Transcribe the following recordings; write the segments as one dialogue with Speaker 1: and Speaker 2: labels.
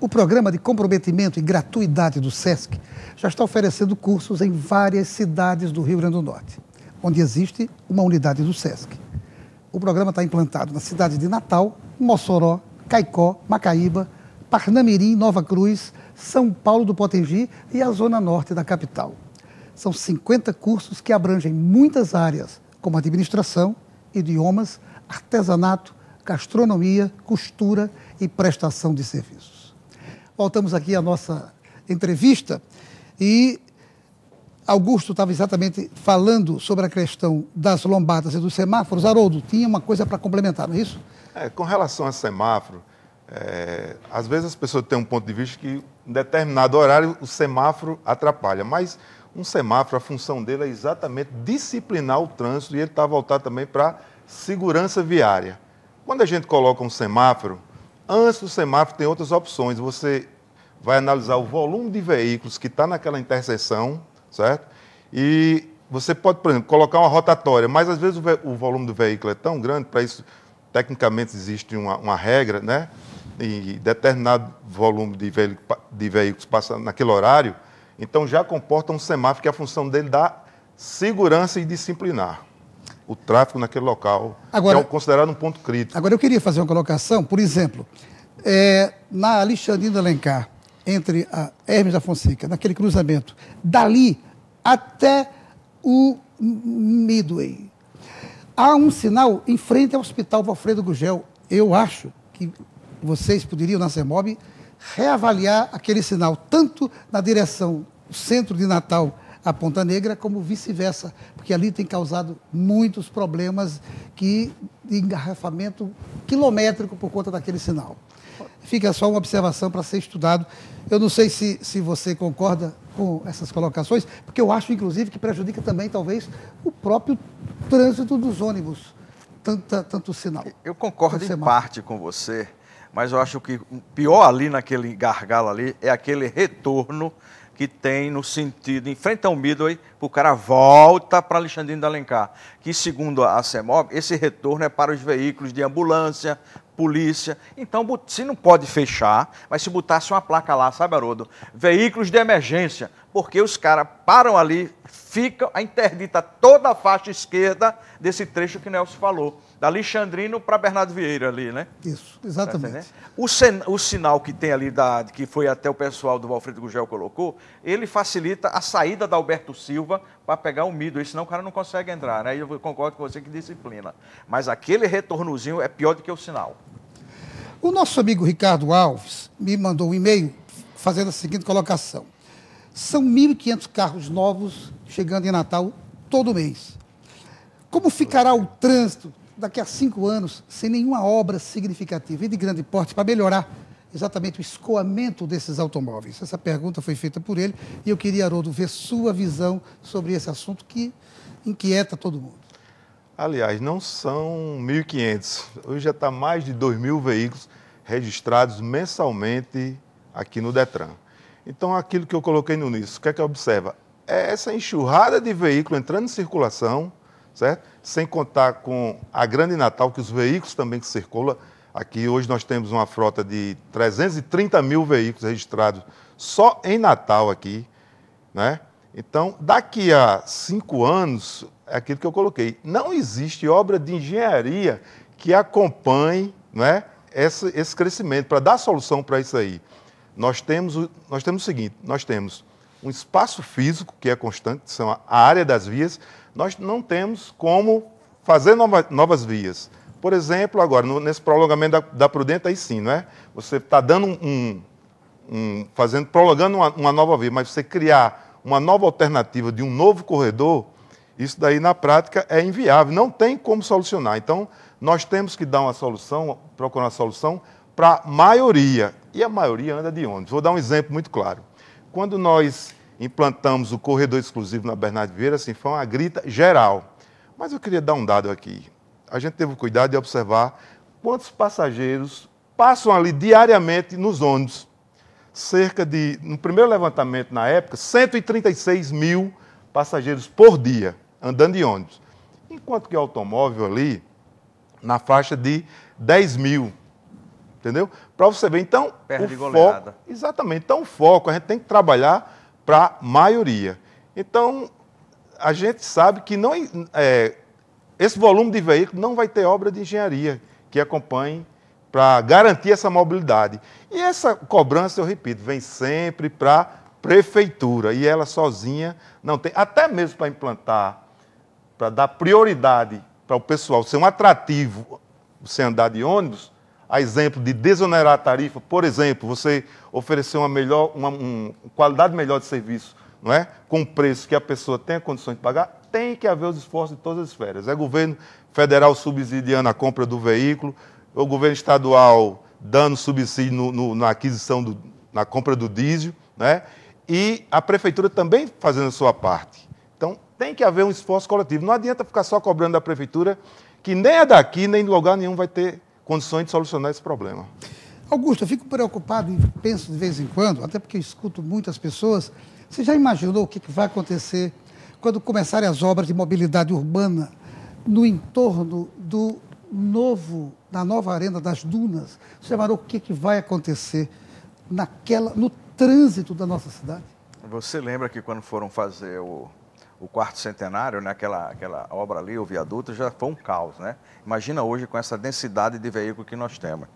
Speaker 1: O programa de comprometimento e gratuidade do SESC já está oferecendo cursos em várias cidades do Rio Grande do Norte, onde existe uma unidade do SESC. O programa está implantado na cidade de Natal, Mossoró, Caicó, Macaíba, Parnamirim, Nova Cruz, São Paulo do Potengi e a zona norte da capital. São 50 cursos que abrangem muitas áreas, como administração, idiomas, artesanato, gastronomia, costura e prestação de serviços. Voltamos aqui à nossa entrevista e Augusto estava exatamente falando sobre a questão das lombadas e dos semáforos. Haroldo, tinha uma coisa para complementar, não é isso?
Speaker 2: Com relação a semáforo, às vezes as pessoas têm um ponto de vista que em determinado horário o semáforo atrapalha, mas um semáforo, a função dele é exatamente disciplinar o trânsito e ele está voltado também para segurança viária. Quando a gente coloca um semáforo, antes do semáforo tem outras opções. Você vai analisar o volume de veículos que está naquela interseção, certo? E você pode, por exemplo, colocar uma rotatória, mas às vezes o volume do veículo é tão grande, para isso, tecnicamente, existe uma regra, né? E determinado volume de veículos passa naquele horário, então já comporta um semáforo que a função dele dá segurança e disciplinar o tráfego naquele local, agora, que é considerado um ponto crítico.
Speaker 1: Agora, eu queria fazer uma colocação, por exemplo, na Alexandrino Alencar, entre a Hermes da Fonseca, naquele cruzamento, dali até o Midway, há um sinal em frente ao Hospital Valfredo Gugel. Eu acho que vocês poderiam, na CEMOB, reavaliar aquele sinal, tanto na direção do centro de Natal a Ponta Negra, como vice-versa, porque ali tem causado muitos problemas de engarrafamento quilométrico por conta daquele sinal. Fica só uma observação para ser estudado. Eu não sei se você concorda com essas colocações, porque eu acho, inclusive, que prejudica também, talvez, o próprio trânsito dos ônibus, tanto sinal.
Speaker 3: Eu concordo em parte com você, mas eu acho que o pior ali naquele gargalo ali é aquele retorno que tem no sentido, em frente ao Midway, o cara volta para Alexandrino de Alencar, que segundo a CEMOB, esse retorno é para os veículos de ambulância, polícia. Então, se não pode fechar, mas se botasse uma placa lá, sabe, Haroldo? Veículos de emergência, porque os caras param ali, ficam, interdita toda a faixa esquerda desse trecho que Nelson falou, da Alexandrino para Bernardo Vieira ali, né?
Speaker 1: Isso, exatamente.
Speaker 3: O sinal que tem ali, que foi até o pessoal do Valfredo Gugel colocou, ele facilita a saída da Alberto Silva para pegar o Midway, senão o cara não consegue entrar, né? Eu concordo com você que disciplina. Mas aquele retornozinho é pior do que o sinal.
Speaker 1: O nosso amigo Ricardo Alves me mandou um e-mail fazendo a seguinte colocação. São 1.500 carros novos chegando em Natal todo mês. Como ficará o trânsito daqui a 5 anos sem nenhuma obra significativa e de grande porte para melhorar exatamente o escoamento desses automóveis? Essa pergunta foi feita por ele e eu queria, Haroldo, ver sua visão sobre esse assunto que inquieta todo mundo.
Speaker 2: Aliás, não são 1.500. Hoje já está mais de 2.000 veículos registrados mensalmente aqui no Detran. Então, aquilo que eu coloquei no início, o que é que observa? É essa enxurrada de veículos entrando em circulação, certo? Sem contar com a Grande Natal, que os veículos também que circulam. Aqui hoje nós temos uma frota de 330 mil veículos registrados só em Natal aqui, né? Então, daqui a 5 anos, é aquilo que eu coloquei, não existe obra de engenharia que acompanhe, né, esse crescimento, para dar solução para isso aí. Nós temos o seguinte, nós temos um espaço físico, que é constante, que são a área das vias, nós não temos como fazer novas vias. Por exemplo, agora, nesse prolongamento da Prudente, aí sim, não é? Você está dando prolongando uma nova via, mas você criar uma nova alternativa de um novo corredor, isso daí, na prática, é inviável, não tem como solucionar. Então, nós temos que dar uma solução, procurar uma solução para a maioria. E a maioria anda de ônibus. Vou dar um exemplo muito claro. Quando nós implantamos o corredor exclusivo na Bernardo Vieira, assim, foi uma grita geral. Mas eu queria dar um dado aqui. A gente teve o cuidado de observar quantos passageiros passam ali diariamente nos ônibus. No primeiro levantamento na época, 136 mil passageiros por dia andando de ônibus. Enquanto que o automóvel ali, na faixa de 10 mil. entendeu? Para você ver, então,
Speaker 3: Perde
Speaker 2: o
Speaker 3: goleada.
Speaker 2: foco, exatamente, então o foco a gente tem que trabalhar para a maioria. Então, a gente sabe que não, esse volume de veículos não vai ter obra de engenharia que acompanhe para garantir essa mobilidade. E essa cobrança, eu repito, vem sempre para a prefeitura, e ela sozinha não tem, até mesmo para implantar, para dar prioridade para o pessoal ser um atrativo você andar de ônibus, a exemplo de desonerar a tarifa, por exemplo, você oferecer uma qualidade melhor de serviço, não é? Com preço que a pessoa tenha condições de pagar, tem que haver os esforços de todas as esferas. É governo federal subsidiando a compra do veículo, o governo estadual dando subsídio na aquisição, na compra do diesel, né? E a prefeitura também fazendo a sua parte. Então, tem que haver um esforço coletivo. Não adianta ficar só cobrando da prefeitura, que nem é daqui, nem em lugar nenhum vai ter condições de solucionar esse problema.
Speaker 1: Augusto, eu fico preocupado e penso de vez em quando, até porque eu escuto muitas pessoas, você já imaginou o que vai acontecer quando começarem as obras de mobilidade urbana no entorno da nova Arena das Dunas? Você já imaginou o que vai acontecer no trânsito da nossa cidade?
Speaker 3: Você lembra que quando foram fazer o quarto centenário, né, aquela obra ali, o viaduto, já foi um caos, né? Imagina hoje com essa densidade de veículo que nós temos.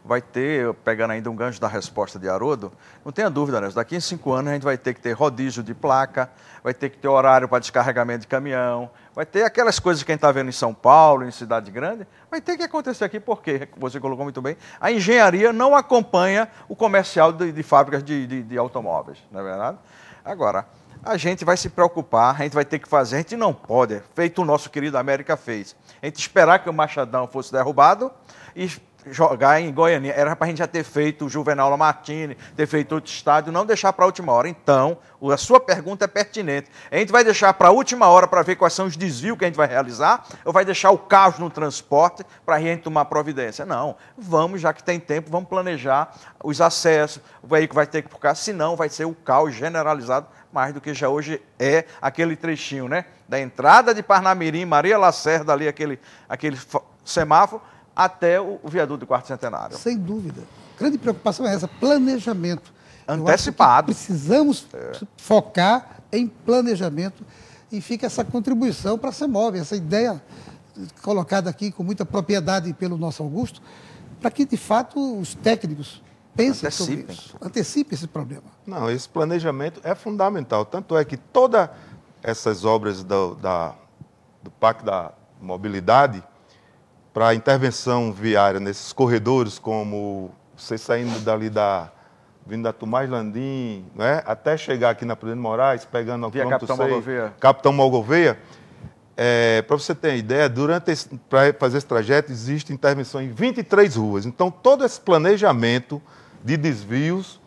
Speaker 3: Vai ter, pegando ainda um gancho da resposta de Haroldo, não tenha dúvida, né? Daqui em 5 anos a gente vai ter que ter rodízio de placa, vai ter que ter horário para descarregamento de caminhão, vai ter aquelas coisas que a gente está vendo em São Paulo, em cidade grande, vai ter que acontecer aqui porque, você colocou muito bem, a engenharia não acompanha o comercial de fábricas de automóveis, não é verdade? Agora, a gente vai se preocupar, a gente vai ter que fazer, a gente não pode, feito o nosso querido América fez, a gente esperar que o Machadão fosse derrubado e jogar em Goiânia. Era para a gente já ter feito o Juvenal Lamartine, ter feito outro estádio, não deixar para a última hora. Então, a sua pergunta é pertinente. A gente vai deixar para a última hora para ver quais são os desvios que a gente vai realizar, ou vai deixar o caos no transporte para a gente tomar providência? Não, vamos, já que tem tempo, vamos planejar os acessos, o veículo vai ter que ficar, senão vai ser o caos generalizado, mais do que já hoje é aquele trechinho, né? Da entrada de Parnamirim, Maria Lacerda ali, aquele semáforo, até o viaduto do quarto centenário.
Speaker 1: Sem dúvida. Grande preocupação é essa, planejamento.
Speaker 3: Antecipado.
Speaker 1: Precisamos focar em planejamento e fica essa contribuição para a CEMOB, essa ideia colocada aqui com muita propriedade pelo nosso Augusto, para que, de fato, os técnicos pensem sobre isso. Antecipem esse problema.
Speaker 2: Não, esse planejamento é fundamental. Tanto é que todas essas obras do Pacto da Mobilidade, para intervenção viária nesses corredores, como você saindo dali vindo da Tomás Landim, né, até chegar aqui na Presidente Moraes, pegando ao quilômetro 6, Capitão Malgouveia, para você ter uma ideia, para fazer esse trajeto, existe intervenção em 23 ruas. Então, todo esse planejamento de desvios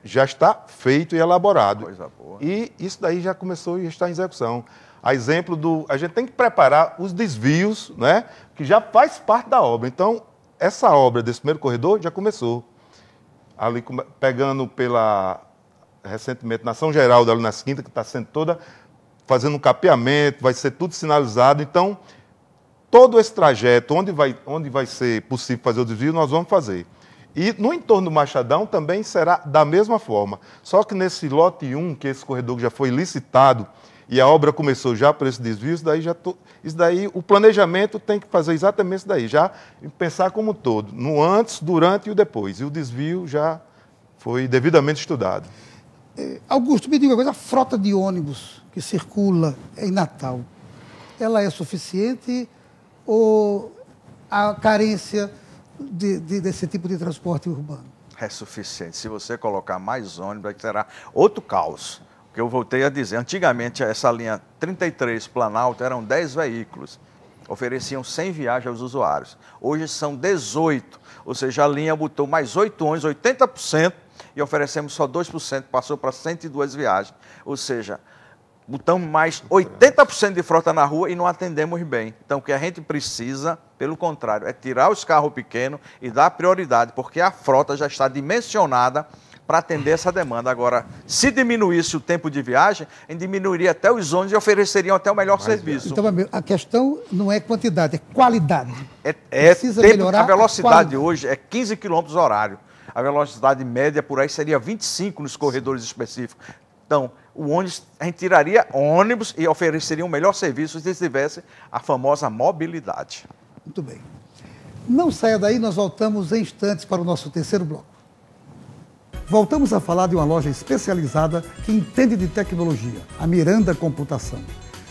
Speaker 2: já está feito e elaborado.
Speaker 3: Coisa boa.
Speaker 2: E isso daí já começou e está em execução. A exemplo a gente tem que preparar os desvios, né, que já faz parte da obra. Então, essa obra desse primeiro corredor já começou. Ali, pegando recentemente, na São Geraldo, ali nas Quintas, que está sendo toda, fazendo um capeamento, vai ser tudo sinalizado. Então, todo esse trajeto, onde vai ser possível fazer o desvio, nós vamos fazer. E no entorno do Machadão também será da mesma forma. Só que nesse lote 1, que esse corredor que já foi licitado, e a obra começou já por esse desvio, isso daí, o planejamento tem que fazer exatamente isso daí, já pensar como um todo, no antes, durante e o depois. E o desvio já foi devidamente estudado.
Speaker 1: Augusto, me diga uma coisa, a frota de ônibus que circula em Natal, ela é suficiente ou há carência desse tipo de transporte urbano?
Speaker 3: É suficiente. Se você colocar mais ônibus, será outro caos. Que eu voltei a dizer, antigamente essa linha 33 Planalto eram 10 veículos, ofereciam 100 viagens aos usuários. Hoje são 18, ou seja, a linha botou mais 8 ônibus, 80%, e oferecemos só 2%, passou para 102 viagens. Ou seja, botamos mais 80% de frota na rua e não atendemos bem. Então, o que a gente precisa, pelo contrário, é tirar os carros pequenos e dar prioridade, porque a frota já está dimensionada para atender essa demanda. Agora, se diminuísse o tempo de viagem, a gente diminuiria até os ônibus e ofereceriam até o melhor serviço.
Speaker 1: Então, a questão não é quantidade, é qualidade.
Speaker 3: Precisa melhorar a velocidade hoje é 15 km horário. A velocidade média por aí seria 25 nos corredores específicos. Então, o ônibus, a gente tiraria ônibus e ofereceria um melhor serviço se tivesse a famosa mobilidade.
Speaker 1: Muito bem. Não saia daí, nós voltamos em instantes para o nosso terceiro bloco. Voltamos a falar de uma loja especializada que entende de tecnologia, a Miranda Computação.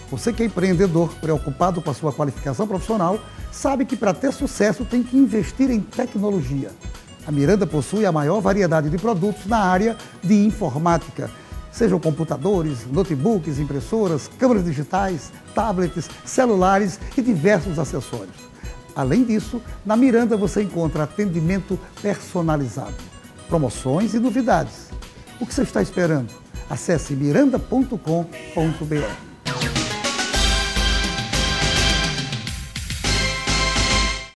Speaker 1: Você que é empreendedor, preocupado com a sua qualificação profissional, sabe que para ter sucesso tem que investir em tecnologia. A Miranda possui a maior variedade de produtos na área de informática, sejam computadores, notebooks, impressoras, câmeras digitais, tablets, celulares e diversos acessórios. Além disso, na Miranda você encontra atendimento personalizado, promoções e novidades. O que você está esperando? Acesse miranda.com.br.